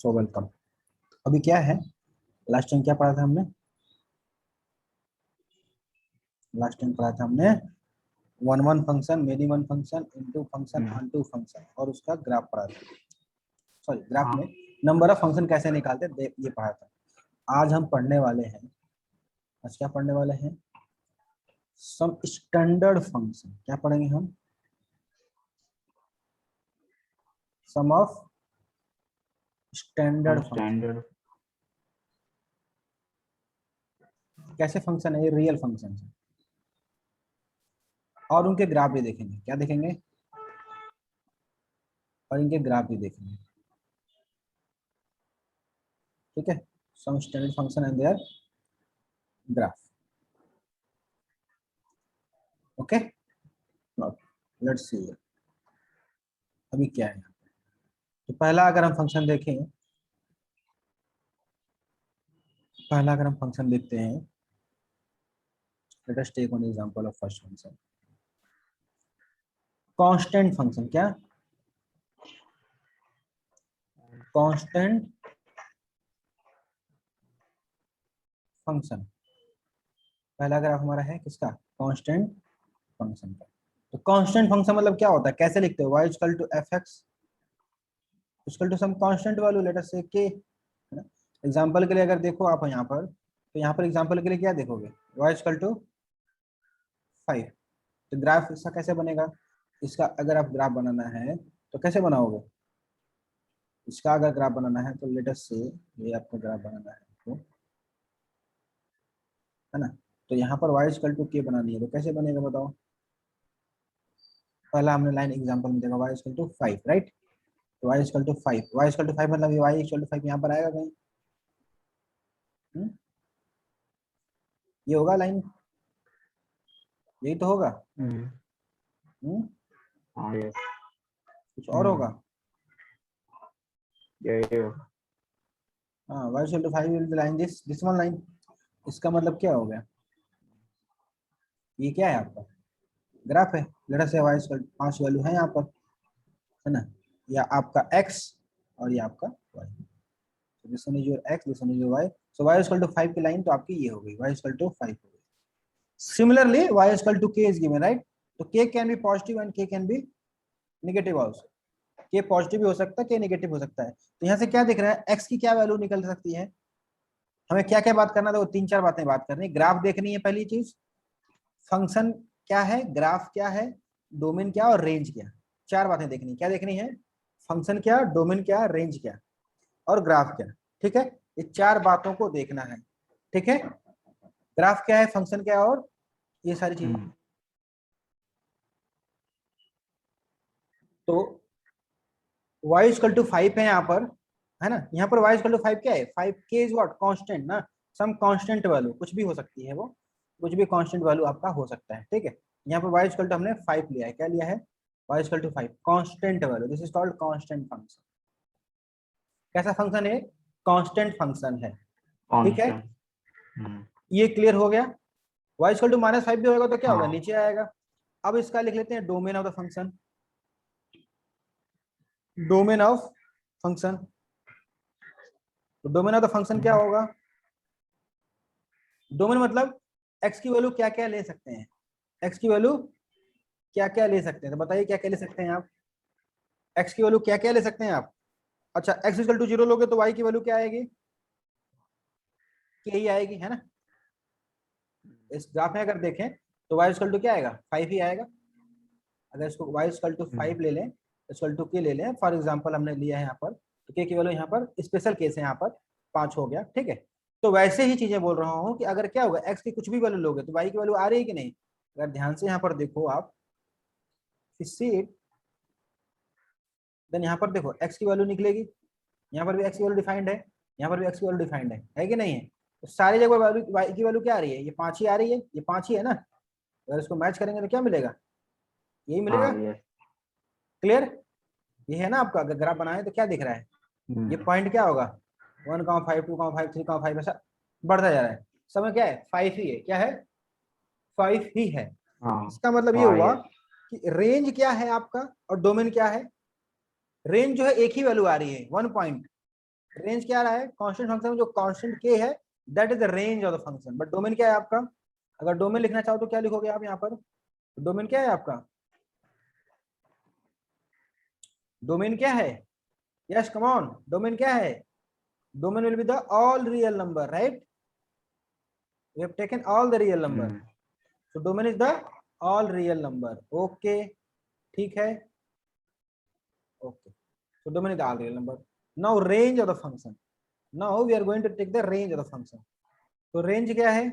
So welcome. अभी क्या है, लास्ट टाइम क्या पढ़ा था हमने? लास्ट टाइम पढ़ा था हमने one one function, minimum function, into function, unto function और उसका ग्राफ पढ़ा था। सॉरी, ग्राफ हाँ में नंबर ऑफ फंक्शन कैसे निकालते ये पढ़ा था। आज हम पढ़ने वाले हैं, आज क्या पढ़ने वाले हैं? Some standard function. क्या पढ़ेंगे हम? Some of standard function. Standard. कैसे फंक्शन है ये? रियल फंक्शन है और उनके ग्राफ भी देखेंगे। क्या देखेंगे? और इनके ग्राफ भी देखेंगे। ठीक है, some standard function and their graph. Okay, let's see. अभी क्या है, तो पहला अगर हम फंक्शन देखें, पहला अगर हम फंक्शन देखते हैं, let us take one example of first function, constant function. क्या? Constant function. पहला ग्राफ हमारा है किसका? कांस्टेंट फंक्शन का। तो कांस्टेंट फंक्शन मतलब क्या होता है, कैसे लिखते हो? y equal to f x equal to some constant value, let us say k, है ना। एग्जांपल के लिए अगर देखो आप यहाँ पर, तो यहाँ पर एग्जांपल के लिए क्या देखोगे? y equal to 5। तो ग्राफ इसका कैसे बनेगा? इसका अगर आप ग्राफ बनाना है तो कैसे बनाओगे? इसका अगर ग्राफ बनाना है तो लेट अस से ये आपको ग्राफ बनाना है तो, है ना। तो यहाँ पर y इक्वल टू k बनानी है तो कैसे बनेगा बताओ? पहला हमने लाइन एग्जांपल में देखा y इक्वल टू 5, राइट। तो y equal to 5, y equal to 5 मतलब ये y इक्वल टू 5 यहाँ पर आएगा कहीं? ये होगा लाइन, यही तो होगा। हाँ ये कुछ और होगा? ये हाँ, y equal to 5 will be line this one line. इसका मतलब क्या हो गया? ये क्या है आपका? ग्राफ है। लेट अस से y इक्वल 5 वैल्यू है यहाँ पर, है ना। या आपका x और ये आपका y। So this one is your x, this one is your y. So y is equal to 5 की लाइन तो आपकी ये हो गई, y is equal to 5 हो गई। Similarly, y is equal to k is given, right? तो k can be positive and k can be negative also. k positive भी हो सकता है, k नेगेटिव हो सकता है। तो यहाँ से क्या दिख रहा है, x की क्या वैल्यू निकल सकती है? हमें क्या क्या बात करना था, वो 3-4 बातें बात करनी। ग्राफ देखनी है पहली चीज, फंक्शन क्या है, ग्राफ क्या है, डोमेन क्या और रेंज क्या। 4 बातें देखनी। क्या देखनी है? फंक्शन क्या, डोमेन क्या, रेंज क्या और ग्राफ क्या। ठीक है, ये 4 बातों को देखना है। ठीक है, ग्राफ क्या है, फंक्शन क्या है और ये सारी चीजें। तो y इक्वल टू 5 है यहाँ पर, है ना। यहाँ पर y इक्वल टू 5 क्या है? 5k is what? कांस्टेंट ना। सम कांस्टेंट वैल्यू, कुछ भी हो सकती है वो, कुछ भी कांस्टेंट वैल्यू आपका हो सकता है। ठीक है, यहाँ पर y इक्वल टू हमने 5 लिया है। क्या लिया है? y equal to 5 constant value, this is called constant function. कैसा फंक्शन है? कांस्टेंट फंक्शन है। ठीक है, ये क्लियर हो गया। y इक्वल टू -5 भी होगा तो क्या होगा? नीचे आएगा। अब इसका लिख लेते हैं domain of the function. Domain of function, तो डोमेन ऑफ द फंक्शन क्या होगा? डोमेन मतलब x की वैल्यू क्या क्या ले सकते हैं, x की वैल्यू क्या क्या ले सकते हैं। तो बताइए क्या क्या ले सकते हैं आप? x की वैल्यू क्या क्या ले सकते हैं आप? अच्छा, x इक्वल टू 0 लोगे तो y की वैल्यू क्या आएगी? k ही आएगी, है ना। इस ग्राफ में अगर देखें तो y इक्वल टू क्या आएगा? 5 ही आएगा। अगर इसको y इक्वल टू 5 ले लें, इक्वल टू k ले लें, फॉर एग्जांपल हमने लिया है यहाँ पर, तो k की वैल्यू यहाँ पर स्पेशल केस है, यहाँ पर 5 हो गया। ठीक है, तो वैसे ही चीजें बोल रहा हूँ कि अगर क्या होगा, x की कुछ भी वैल्यू लोगे तो y की वैल्यू आ रही है कि नहीं? अगर ध्यान से यहाँ पर देखो आप, सी इट, देन यहाँ पर देखो x की वैल्यू निकलेगी। यहाँ पर भी x की वैल्यू डिफाइंड है, यहाँ पर भी x की वैल्यू डिफाइंड है कि नहीं है? तो सारी जगह वैल्यू y की वैल्यू क्या आ रही है? ये 5 ही आ रही है, ये 5 ही है ना। अगर इसको मैच करेंगे तो क्या मिलेगा? यही मिलेगा। क्लियर? ये है ना आपका। अगर ग्राफ बनाए तो क्या दिख रहा है? ये पॉइंट क्या होगा? 1,5 2,5 3,5 ऐसा बढ़ता जा रहा है। समय क्या है? 5 ही है। क्या है? 5 ही है। इसका मतलब ये हुआ कि रेंज क्या है आपका और डोमेन क्या है। रेंज जो है एक ही वैल्यू आ रही है, 1 पॉइंट, रेंज क्या आ रहा है कांस्टेंट फंक्शन में जो कांस्टेंट के है that is the range of the function. But domain क्या है आपका, अगर डोमेन लिखना चाहो तो क्या लिखोगे आप यहाँ पर, डोमेन क्या है आपका, डोमेन क्या है, यस कम ऑन, डोमेन क्या है, domain will be the all real number, right, we have taken all the real number, so domain is the all real number. Okay ठीक है, okay, so domain is the all real number. Now range of the function, now we are going to take the range of the function. तो range क्या है,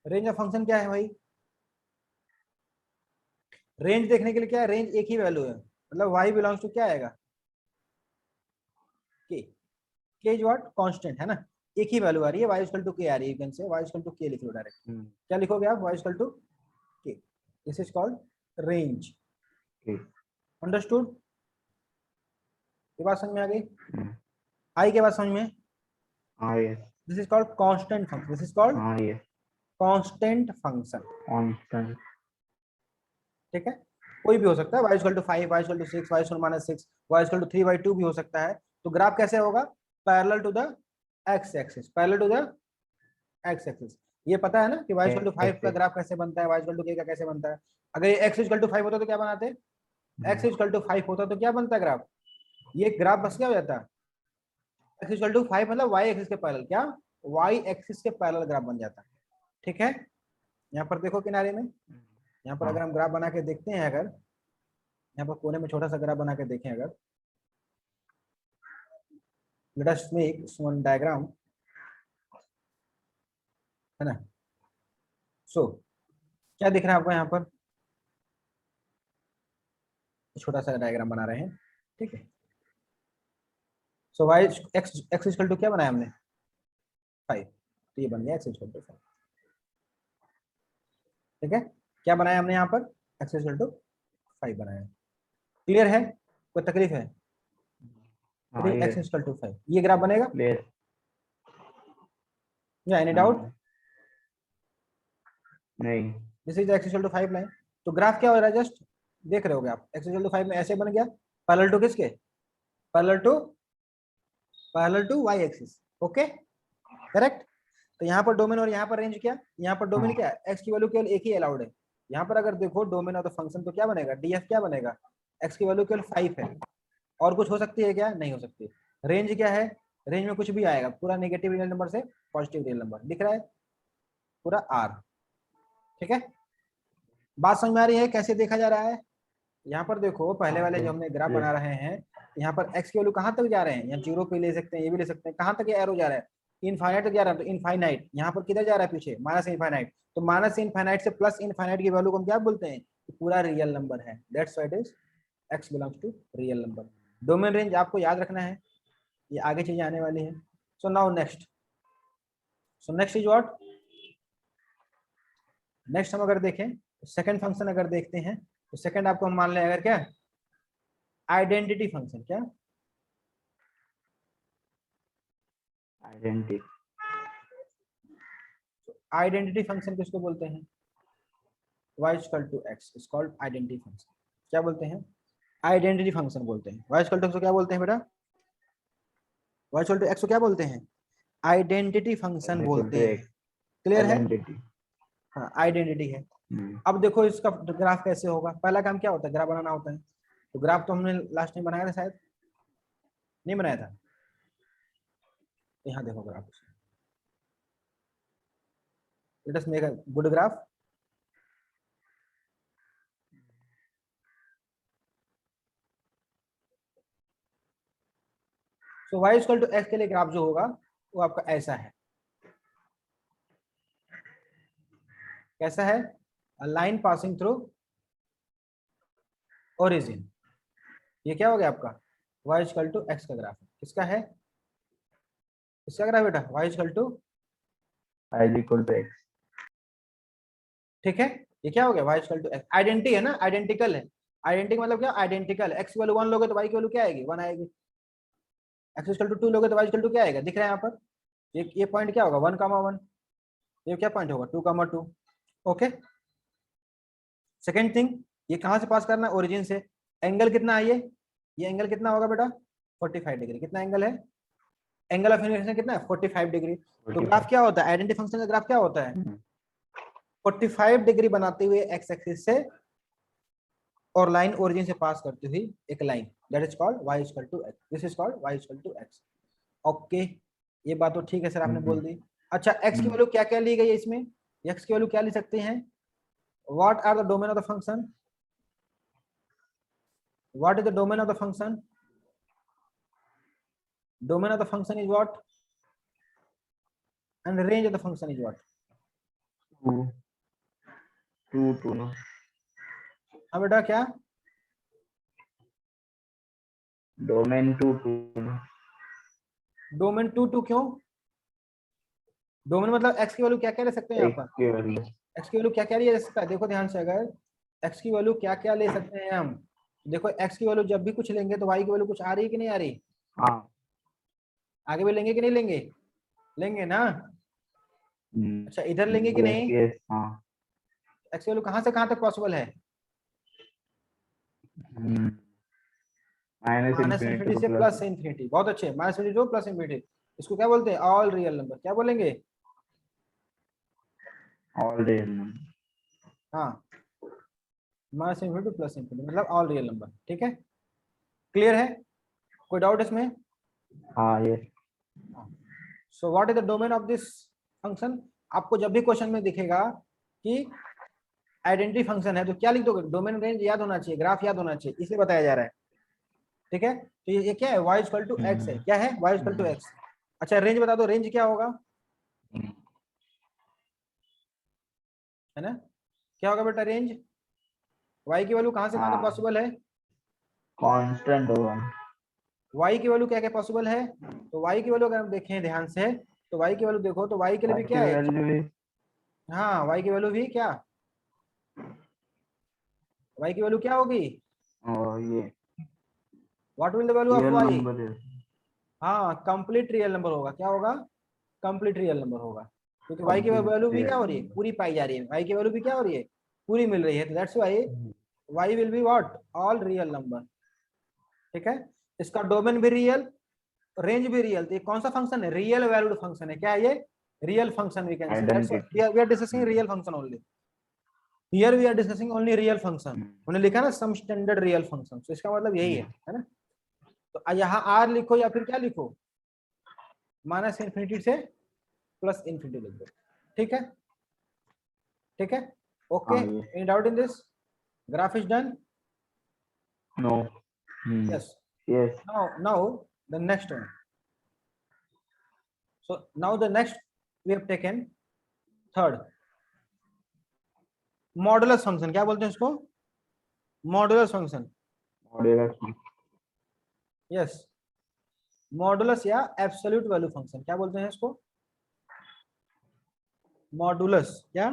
range of function क्या है भाई, range देखने के लिए क्या है, रेंज एक ही वैल्यू है, मतलब y बिलोंग्स टू क्या आएगा, k इज व्हाट कांस्टेंट है ना, एक ही वैल्यू आ रही है, y इक्वल टू k आ रही है, you can say y equal to k लिख लो डायरेक्ट, क्या लिखोगे आप, y equal to k, this is called range, understood, ये बात समझ में आ गई, आई के बाद समझ में, this is called constant function, this is called constant function, constant, ठीक है, कोई भी हो सकता है, y equal to 5, y equal to 6, y equal to -6, y equal to 3/2 भी हो सकता है। तो ग्राफ कैसे होगा, parallel to the x axis, parallel to the x axis, ये पता है ना कि y इक्वल टू 5 का ग्राफ कैसे बनता है, y इक्वल टू k का कैसे बनता है, अगर ये x इक्वल टू 5 होता तो क्या बनाते, x इक्वल टू 5 होता तो क्या बनता ग्राफ, ये ग्राफ बस क्या हो जाता, x इक्वल टू 5 मतलब y एक्सिस के पैरेलल, क्या y एक्सिस के पैरेलल ग्राफ बन जाता, ठीक है। यहाँ पर देखो किनारे में, यहाँ पर अगर हम ग्राफ बना के देखते हैं, अगर यहाँ पर कोने में छोटा सा ग्राफ बना के देखें, अगर let us make one diagram, है ना, सो क्या दिख रहा है आपको यहाँ पर, छोटा सा डायग्राम बना रहे हैं, ठीक है, सो y x इक्वल टू क्या बनाया हमने 5, तो ये बन गया x इक्वल टू 5, ठीक है, क्या बनाया हमने यहाँ पर x इक्वल टू 5 बनाया, क्लियर है, कोई तकलीफ है, x इक्वल टू 5 ये ग्राफ बनेगा, या एनी डाउट, नहीं, this is x equal to 5 line, तो ग्राफ क्या हो रहा है, जस्ट देख रहे होगे आप, x इक्वल टू 5 में ऐसे बन गया, पैरेलल टू किसके, parallel to y axis, okay correct. तो यहाँ पर डोमेन और यहाँ पर रेंज क्या, यहाँ पर डोमेन क्या है, x की वैल्यू केवल एक ही अलाउड है, यहाँ पर अगर देखो डोमेन ऑफ द फंक्शन तो क्या बनेगा, df क्या बनेगा, x की वैल्यू केवल 5 है, और कुछ हो सकती है क्या, नहीं हो सकती, रेंज क्या है, रेंज में कुछ भी आएगा, पूरा नेगेटिव रियल नंबर से पॉजिटिव रियल नंबर दिख रहा है, पूरा r, ठीक है, बात समझ में आ रही है कैसे देखा जा रहा है। यहाँ पर देखो पहले वाले जो हमने ग्राफ बना रहे हैं, यहाँ पर x की वैल्यू कहाँ तक जा रहे हैं, यहाँ 0 पे ले सकते हैं, ये भी ले सकते हैं, कहाँ तक ये एरो जा रहा है, इनफाइनाइट तक जा रहा है, तो इनफाइनाइट, यहाँ पर किधर जा रहा है पीछे, माइनस इनफाइनाइट, तो माइनस इनफाइनाइट से प्लस इनफाइनाइट की वैल्यू को हम क्या बोलते हैं, पूरा रियल नंबर है, that's why it is x belongs to real number. Domain range आपको याद रखना है, ये आगे चीजें आने वाली है। So now next, so next is what, next हम अगर देखें सेकंड फंक्शन अगर देखते हैं, तो सेकंड आपको हम मान लें अगर क्या, आइडेंटिटी फंक्शन, क्या आइडेंटिटी, आइडेंटिटी फंक्शन किसको बोलते हैं, y equal to x is called identity function, क्या बोलते हैं, आइडेंटिटी फंक्शन बोलते हैं, y इक्वल टू x को क्या बोलते हैं बेटा, y इक्वल टू x को क्या बोलते हैं, आइडेंटिटी फंक्शन बोलते हैं, क्लियर है, हाँ आइडेंटिटी है। अब देखो इसका ग्राफ कैसे होगा, पहला काम क्या होता है, ग्राफ बनाना होता है, तो ग्राफ तो हमने लास्ट टाइम बनाया था शायद, नहीं बनाया था, यहाँ देखो graph, let us make a good graph, so y equal to x के लिए ग्राफ जो होगा वो आपका ऐसा है, कैसा है, लाइन पासिंग थ्रू ओरिजिन, ये क्या हो गया आपका y इक्वल टू x का ग्राफ है, किसका है, किसका ग्राफ बेटा, y इक्वल टू x, ठीक है, ये क्या हो गया y equal to x, identity है ना, आइडेंटिकल है, आइडेंटिटी मतलब क्या, आइडेंटिकल, x की वैल्यू 1 लोगे तो y की वैल्यू क्या आएगी, 1 आएगी, x इक्वल टू 2 लोगे तो y इक्वल टू क्या आएगा, दिख रहा है यहाँ पर, ये पॉइंट क्या होगा 1,1, ये क्या पॉइंट होगा 2,2, ओके। सेकेंड थिंग, ये कहां से पास करना है, ओरिजिन से, एंगल कितना है ये एंगल कितना होगा बेटा, 45 डिग्री। कितना एंगल है? एंगल ऑफ इंक्लिनेशन कितना है? 45 डिग्री। तो 45. ग्राफ क्या होता है? आइडेंटिटी फंक्शन का ग्राफ क्या होता है? 45 डिग्री बनाते हुए एक्स एक्सिस से और लाइन ओरिजिन से पास करती हुई एक line, that is called y equal to x, this is called y equal to x। Okay, ये बात तो ठीक है सर, आपने बोल दी। अच्छा, x की वैल्यू क्या क्या ली गई है इसमें? x की वैल्यू क्या ली सकते हैं? What are the domain of the function? What is the domain of the function? Domain of the function is what? And range of the function is what? 2 no. हाँ बेटा, क्या? Domain 2 no. डोमेन 2 क्यों? Domain मतलब x की value क्या क्या ले सकते हैं यहाँ X पर? की वैल्यू. x की वैल्यू क्या क्या लिया जा सकता है? देखो ध्यान से, अगर x की वैल्यू क्या क्या ले सकते हैं हम, देखो x की वैल्यू जब भी कुछ लेंगे तो y की वैल्यू कुछ आ रही है कि नहीं आ रही? हाँ. आगे भी लेंगे कि नहीं लेंगे? लेंगे ना। अच्छा, इधर लेंगे कि नहीं? Yes. हाँ. x की वैल्यू कहाँ से कहाँ तक पॉसिबल है? Minus minus infinity infinity to से प्लस. Plus infinity. बहुत अच्छे, minus infinity to plus infinity. इसको क्या बोलते हैं? All real number. क्या बोलेंगे? All real. हाँ, minus infinity to plus infinity मतलब ऑल रियल नंबर। ठीक है, क्लियर है? कोई डाउट इसमें? हाँ. ये. So what is the domain of this function? आपको जब भी क्वेश्चन में दिखेगा कि आइडेंटिटी फंक्शन है तो क्या लिख दोगे? डोमेन रेंज याद होना चाहिए, ग्राफ याद होना चाहिए, इसलिए बताया जा रहा है। ठीक है, तो ये क्या है? y इक्वल टू एक्स है। क्या है? y equal to x. अच्छा, रेंज बता दो, रेंज क्या होगा? है ना, क्या होगा बेटा रेंज? y की वैल्यू कहां से कहां तक पॉसिबल है? कांस्टेंट होगा. y की वैल्यू क्या क्या पॉसिबल है? तो y की वैल्यू अगर हम देखें ध्यान से, तो y की वैल्यू देखो, तो y के लिए भी क्या है? वैल्यू भी. हाँ, y की वैल्यू भी क्या? y की वैल्यू क्या होगी? और ये what will the value of real y? Number है. हाँ, कंप्लीट रियल नंबर होगा। क्या होगा? कंप्लीट रियल नंबर होगा, क्योंकि y की कंप्लीट वैल्यू भी क्या रियल हो रही है? नंबर. पूरी पाई जा रही है। y की वैल्यू भी क्या हो रही है? पूरी मिल रही है। That's why y will be what? All real number. ठीक है, इसका डोमेन भी रियल, रेंज भी रियल। तो ये कौन सा फंक्शन है? रियल वैल्यूड फंक्शन है। क्या है ये? Real function we can say. That's why we are discussing real function only. Here we are discussing only real function. उन्होंने लिखा ना सम स्टैंडर्ड रियल फंक्शन, तो इसका मतलब यही है ना। तो यहाँ आर लिखो या फिर क्या लिखो? माइनस इन्फिनिटी से प्लस इन्फिनिटी लिख दो। ठीक है, ठीक है, okay. Any doubt in this? Graph is done? No. Yes. Yes. now the next one. So now the next we have taken third, modulus function. क्या बोलते हैं इसको? Modulus function. Modulus. Yes, modulus या एब्सोल्यूट वैल्यू फंक्शन। क्या बोलते हैं इसको? Modulus. क्या?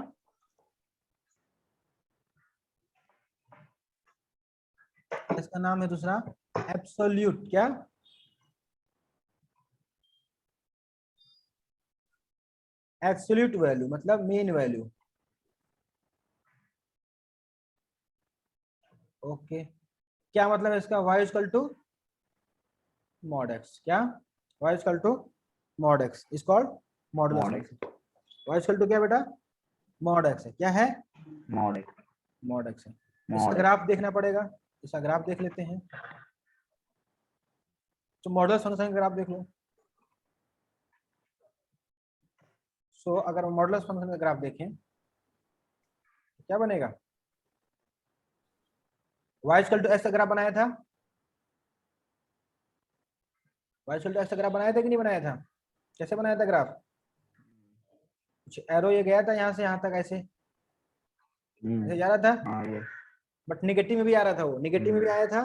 इसका नाम है दूसरा एब्सोल्यूट। क्या? एब्सोल्यूट वैल्यू मतलब मेन वैल्यू। ओके, क्या मतलब है इसका? y equal to mod x। क्या? y equal to mod x is called modulus mod. Function. y equal to क्या बेटा? मॉड x है। क्या है? मॉड. मॉड x है। इसका मॉड. ग्राफ देखना पड़ेगा, इसका ग्राफ देख लेते हैं। तो मॉडुलस फंक्शन का ग्राफ देख लो। सो अगर मॉडुलस फंक्शन का ग्राफ देखें तो क्या बनेगा? y इक्वल टू x का ग्राफ बनाया था, y इक्वल टू x का ग्राफ बनाया था कि नहीं बनाया था? कैसे बनाया था ग्राफ? कुछ एरो ये गया था यहाँ से यहाँ तक, ऐसे ऐसे जा रहा था, हाँ. ये. बट निगेटिव में भी आ रहा था। वो निगेटिव में भी आया था,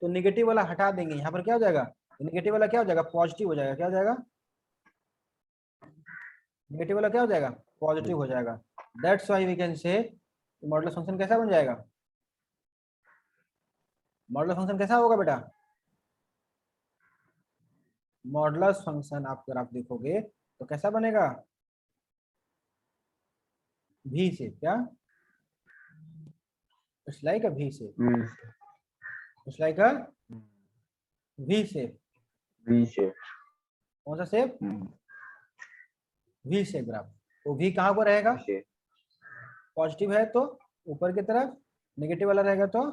तो निगेटिव वाला हटा देंगे। यहाँ पर क्या हो जाएगा? निगेटिव वाला क्या हो जाएगा? पॉजिटिव हो जाएगा। क्या हो जाएगा? नेगेटिव वाला क्या हो जाएगा? पॉजिटिव हो जाएगा। That's why we can say modulus function कैसा बन जाएगा? मॉडुलस फंक्शन कैसा होगा बेटा? मॉडुलस फंक्शन आप अगर आप देखोगे तो कैसा बनेगा? भी से। क्या? इट्स लाइक अ भी से, it's like a V shape, V shape. कौन सा शेप? V shape graph. तो वी कहाँ पर रहेगा? पॉजिटिव है तो ऊपर की तरफ, नेगेटिव वाला रहेगा तो,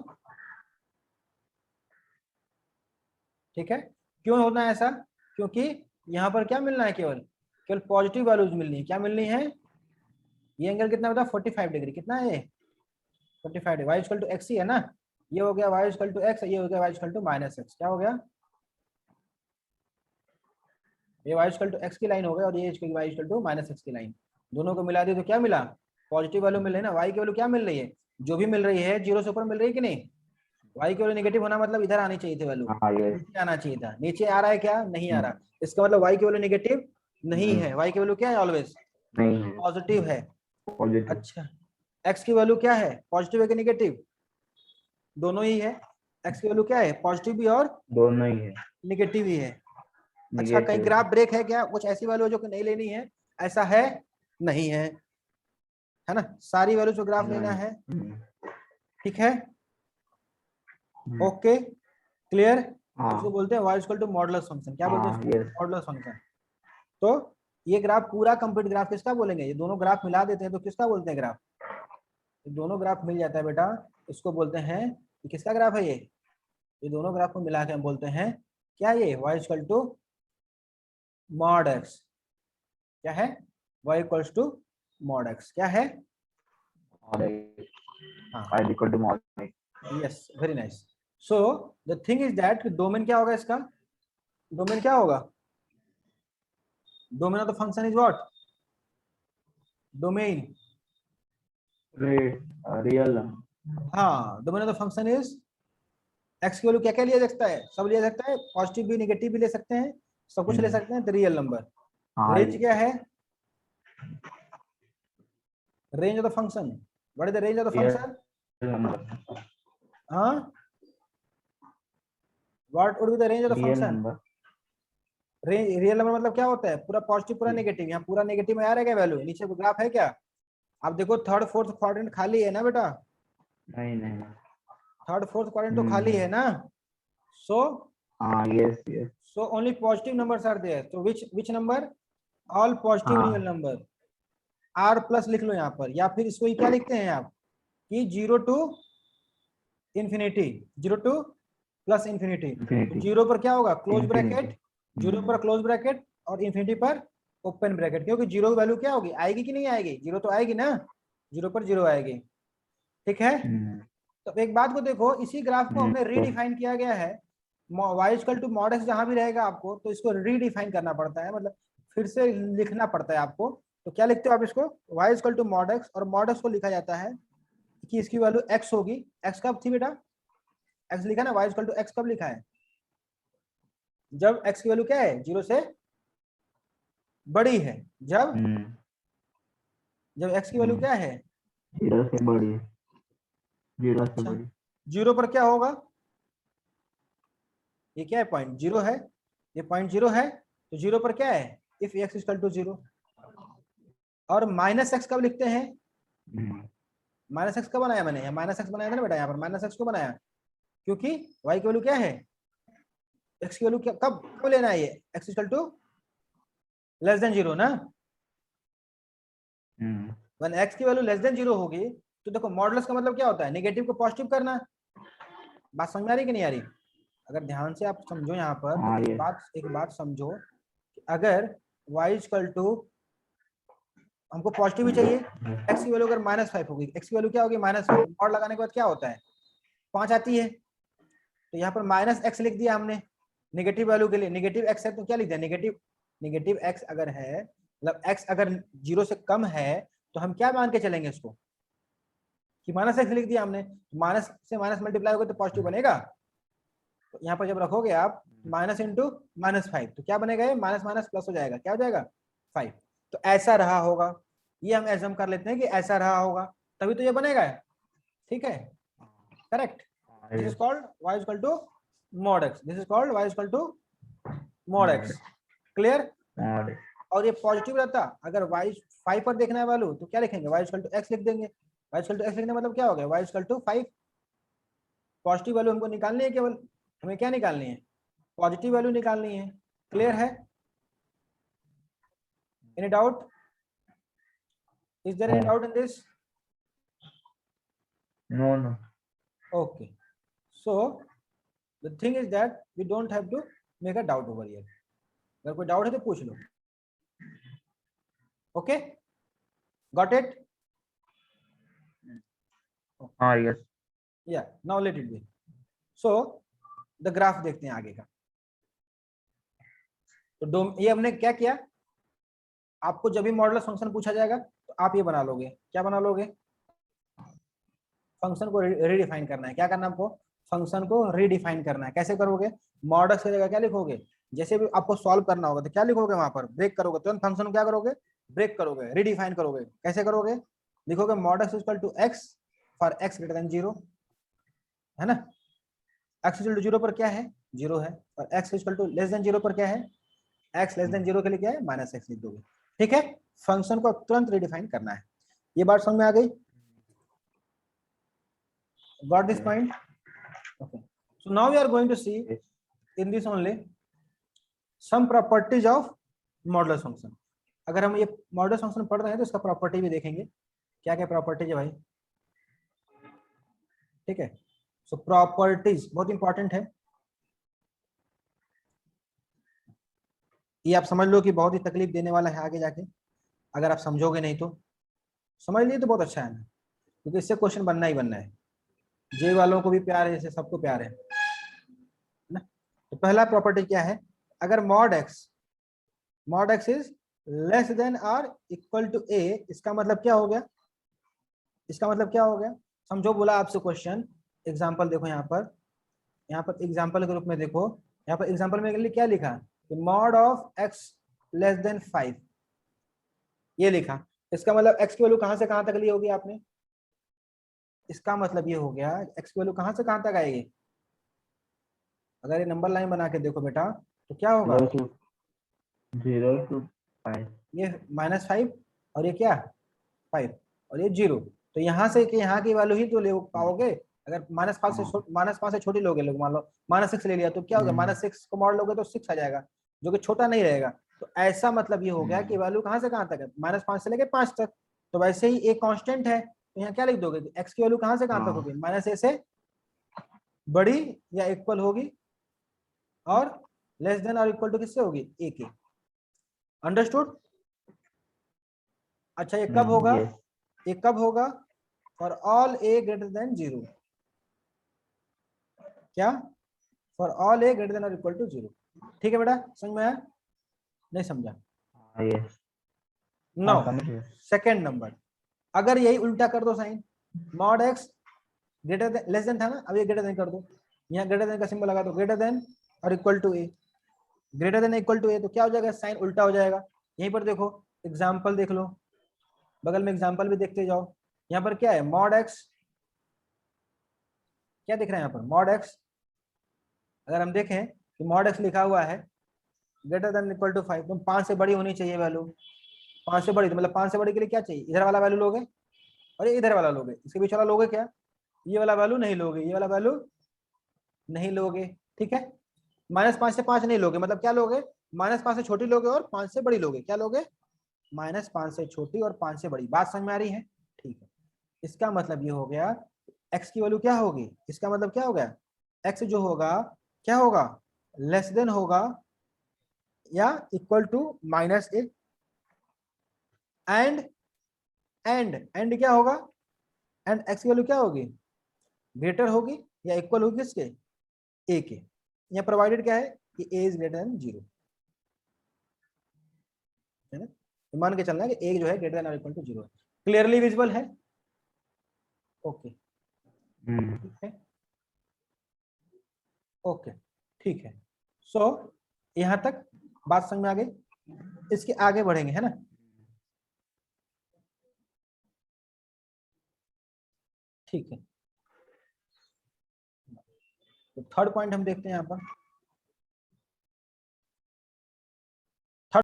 ठीक है। क्यों होना है ऐसा? क्योंकि यहाँ पर क्या मिलना है? केवल केवल पॉजिटिव वैल्यूज मिलनी है। क्या मिलनी है? ये एंगल कितना बता? 45 डिग्री। कितना है ये? 45 degree. Y equal to X ही है ना? ये हो गया वाई इक्वल टू एक्स, ये हो गया y equal to minus x. क्या हो गया? ये वाई इक्वल टू एक्स की लाइन हो गई और ये y equal to minus x की लाइन। दोनों को मिला दिए तो क्या मिला? पॉजिटिव वैल्यू मिल रही है ना। वाई की वैल्यू क्या मिल रही है? जो भी मिल रही है जीरो से ऊपर मिल रही है कि नहीं? वाई की वैल्यू नेगेटिव होना मतलब इधर आनी चाहिए थी वैल्यू, नीचे आना चाहिए था। नीचे आ रहा है क्या? नहीं आ रहा। इसका मतलब वाई की वैल्यू नेगेटिव नहीं है। वाई की वैल्यू क्या है? ऑलवेज पॉजिटिव है। अच्छा, एक्स की वैल्यू क्या है? पॉजिटिव है कि नेगेटिव? दोनों ही है। एक्स की वैल्यू क्या है? पॉजिटिव भी और दोनों ही है, नेगेटिव ही है। अच्छा, कहीं ग्राफ ब्रेक है क्या? कुछ ऐसी वैल्यू जो कि नहीं लेनी है? ऐसा है? नहीं है, है ना? सारी वैल्यू जो ग्राफ लेना है। ठीक है, ओके, क्लियर। इसको बोलते हैं y equal to modulus function. क्या बोलते हैं इसको? Modulus function. तो ये ग्राफ पूरा कंप्लीट ग्राफ किसका बोलेंगे? ये दोनों ग्राफ मिला देते हैं तो किसका बोलते हैं ग्राफ? ये दोनों ग्राफ मिल जाता है बेटा, इसको बोलते हैं, ये किसका ग्राफ है? ये दोनों ग्राफ को मिला के हम बोलते हैं क्या? ये y equal to mod x। क्या है? y equals to mod x। क्या है? Yes, very nice. So the thing is that domain क्या होगा इसका? डोमेन क्या होगा? Domain of the function is what? Domain, real. हाँ, domain of the function is X की वैल्यू क्या क्या लिया जा सकता है? सब लिया जा सकता है, पॉजिटिव भी नेगेटिव भी ले सकते हैं, सब कुछ ले सकते हैं। The real number. रेंज क्या है? Range of the function, what is the range of the function? हाँ, what would be the range of the function? Real number मतलब क्या होता है? पूरा पॉजिटिव पूरा नेगेटिव। यहाँ पूरा नेगेटिव में आ रहा है क्या वैल्यू? नीचे ग्राफ है क्या? आप देखो थर्ड फोर्थ क्वाड्रेंट खाली है ना बेटा? नहीं, थर्ड फोर्थ क्वाड्रेंट तो खाली है ना? So yes. So only positive numbers are there. तो which number? All positive real number. R plus लिख लो यहाँ पर, या फिर इसको क्या लिखते हैं आप कि 0 to infinity, 0 to plus infinity. Zero पर क्या होगा? क्लोज ब्रैकेट, जीरो पर क्लोज ब्रैकेट और इंफिनिटी पर ओपन ब्रैकेट। क्योंकि जीरो वैल्यू क्या होगी? आएगी कि नहीं आएगी? जीरो तो आएगी ना, जीरो पर जीरो आएगी। ठीक है, तो एक बात को देखो, इसी ग्राफ को हमने रीडिफाइन किया गया है। y equal to mod x जहां भी रहेगा आपको, तो इसको रीडिफाइन करना पड़ता है, मतलब फिर से लिखना पड़ता है आपको। तो क्या लिखते हो आप इसको? y equal to mod x, और मॉड x को लिखा जाता है कि इसकी वैल्यू x होगी। x कब थी बेटा? x लिखा ना, y इक्वल टू x कब लिखा है? जब x की वैल्यू क्या है? 0 से बड़ी है। जब जब x की वैल्यू क्या है? 0 से बड़ी। 0 से बड़ी। 0 पर क्या होगा? ये क्या है? पॉइंट 0 है, ये पॉइंट 0 है, तो 0 पर क्या है? If x equal to 0। और माइनस एक्स कब लिखते हैं? माइनस एक्स कब बनाया मैंने? माइनस एक्स बनाया था ना बेटा। यहाँ पर माइनस एक्स क्यों बनाया? क्योंकि y की वैल्यू क्या है? x की वैल्यू कब कब लेना है? ये x equal to less than 0 ना। when x की वैल्यू लेस देन 0 होगी तो देखो, मॉडुलस का मतलब क्या होता है? नेगेटिव को पॉजिटिव करना। बात समझ में आ रही कि नहीं आ रही? अगर ध्यान से आप समझो यहाँ पर, तो एक बात समझो, अगर y इक्वल टू, हमको पॉजिटिव ही चाहिए, x की वैल्यू अगर -5 होगी, x की वैल्यू क्या होगी? -5। और लगाने के बाद क्या होता है? 5 आती है। तो यहाँ पर -x लिख दिया हमने नेगेटिव वैल्यू के लिए। नेगेटिव x है तो क्या लिख दिया? नेगेटिव x अगर है, मतलब x अगर 0 से कम है, तो हम क्या मान के चलेंगे इसको कि -x लिख दिया हमने। माइनस से माइनस मल्टीप्लाई होगा तो पॉजिटिव बनेगा। तो यहाँ पर जब रखोगे आप माइनस इंटू -5, तो क्या बनेगा? ये माइनस माइनस प्लस हो जाएगा। क्या हो जाएगा? 5। तो ऐसा रहा होगा, ये हम एज्यूम कर लेते हैं कि ऐसा रहा होगा, तभी तो ये बनेगा। ठीक है, correct. This is called y equal to mod x। This is called y equal to mod x। Clear? और ये पॉजिटिव रहता, अगर y 5 पर देखना है वैल्यू, तो क्या लिखेंगे? y इक्वल टू x लिख देंगे। y इक्वल टू x लिखने मतलब क्या हो गया? y equal to 5। Positive value हमको निकालनी है, केवल हमें क्या निकालनी है? पॉजिटिव वैल्यू निकालनी है। क्लियर है? Any doubt? Is there any हाँ। Doubt in this? No no. Okay, so the thing is that we don't have to make a doubt over here. अगर कोई डाउट है तो पूछ लो। Okay, got it? हाँ यस। या now let it be. So the graph देखते हैं आगे का। तो ये हमने क्या किया, आपको जब भी मॉडुलस फंक्शन पूछा जाएगा तो आप ये बना लोगे। क्या बना लोगे? फंक्शन को रीडिफाइन करना है। क्या करना है आपको? फंक्शन को रीडिफाइन करना है। कैसे करोगे? मॉडुलस की जगह क्या लिखोगे? जैसे भी आपको सॉल्व करना होगा तो क्या लिखोगे वहां पर? ब्रेक करोगे, तुरंत फंक्शन को क्या करोगे? ब्रेक करोगे, रीडिफाइन करोगे। कैसे करोगे? लिखोगे modulus equal to x for x greater than 0, है ना? एक्स इक्वल टू 0 पर क्या है? 0 है। और x equal to less than 0 पर क्या है? एक्स लेस देन 0 के लिए क्या है? माइनस एक्स लिख दोगे। ठीक है, फंक्शन को तुरंत रीडिफाइन करना है। ये बात समझ में आ गई? Got this point? Okay. So now we are going to see in this only some properties of modulus function. अगर हम ये मॉडुलस फंक्शन पढ़ रहे हैं तो इसका प्रॉपर्टी भी देखेंगे। क्या क्या प्रॉपर्टीज है भाई? ठीक है, सो प्रॉपर्टीज बहुत इंपॉर्टेंट है। ये आप समझ लो कि बहुत ही तकलीफ देने वाला है आगे जाके, अगर आप समझोगे नहीं तो। समझ लिए तो बहुत अच्छा है ना, क्योंकि इससे क्वेश्चन बनना ही बनना है। जे वालों को भी प्यार है, जैसे सबको प्यार है ना। तो पहला प्रॉपर्टी क्या है? अगर mod X is less than or equal to A, इसका मतलब क्या हो गया? इसका मतलब क्या हो गया? समझो, बोला आपसे क्वेश्चन, एग्जांपल देखो यहाँ पर एग्जांपल के रूप में देखो। यहाँ पर एग्जांपल में क्या लिखा कि mod of x less than 5, ये लिखा। इसका मतलब एक्स की वैल्यू कहां से कहां तक ली होगी आपने? इसका मतलब ये हो गया एक्स की वैल्यू कहां से कहां तक आएगी? अगर ये नंबर लाइन बना के देखो बेटा तो क्या होगा? 0 to 5। ये -5 और ये क्या 5 और ये 0। तो यहाँ से कि यहाँ की वैल्यू ही तो ले पाओगे। अगर -5 से छोटी लोगे, लोग मान लो -6 ले लिया तो क्या होगा? -6 को मॉड लोगे तो 6 आ जाएगा, जो कि छोटा नहीं रहेगा। तो ऐसा मतलब ये हो गया कि वैल्यू कहाँ से कहाँ तक है? -5 से लेके 5 तक। तो वैसे ही एक कांस्टेंट है, तो यहाँ क्या लिख दोगे? एक्स की वैल्यू कहाँ से कहाँ तक होगी? -a से बड़ी या इक्वल होगी, और लेस देन और इक्वल टू किससे होगी? ए के। अंडरस्टूड? अच्छा, ये कब होगा? ये कब होगा? For all A greater than 0। क्या? For all A greater than और इक्वल टू 0। ठीक है बेटा, समझ में आया? नहीं समझा? नो। सेकेंड नंबर, अगर यही उल्टा कर दो sign, mod x greater than, less than था ना, अब ये ग्रेटर देन कर दो। यहाँ ग्रेटर देन का सिंबल लगा दो, ग्रेटर देन और equal to A. Greater than equal to A तो क्या हो जाएगा? साइन उल्टा हो जाएगा। यहीं पर देखो, एग्जाम्पल देख लो, बगल में एग्जाम्पल भी देखते जाओ। यहाँ पर क्या है? मॉड एक्स, क्या दिख रहा है यहाँ पर? मॉड एक्स, अगर हम देखें कि मॉड एक्स लिखा हुआ है ग्रेटर देन इक्वल टू 5, तो 5 से बड़ी होनी चाहिए वैल्यू। 5 से बड़ी, तो मतलब 5 से बड़ी के लिए क्या चाहिए? इधर वाला वैल्यू लोगे और ये इधर वाला लोगे। इसके बीच वाला लोगे क्या? ये वाला वैल्यू नहीं लोगे, ये वाला वैल्यू नहीं लोगे। ठीक है, -5 से 5 नहीं लोगे, मतलब क्या लोगे? -5 से छोटी लोगे और 5 से बड़ी लोगे। क्या लोगे? -5 से छोटी और 5 से बड़ी। बात समझ में आ रही है? ठीक है, इसका मतलब ये हो गया x की वैल्यू क्या होगी? इसका मतलब क्या हो गया? x जो होगा क्या होगा? लेस देन होगा या इक्वल टू -8। एंड क्या होगा? एंड x की वैल्यू क्या होगी? ग्रेटर होगी या इक्वल होगी किसके? a के। यहाँ प्रोवाइडेड क्या है कि a इज ग्रेटर देन 0, है ना? तो मान के चलना है कि a जो है ग्रेटर देन और इक्वल टू 0 है। क्लियरली विजिबल है? ओके, ठीक है, ओके, ठीक है। सो यहां तक बात समझ में आ गई? इसके आगे बढ़ेंगे, है ना? ठीक है, तो थर्ड पॉइंट हम देखते हैं यहाँ पर।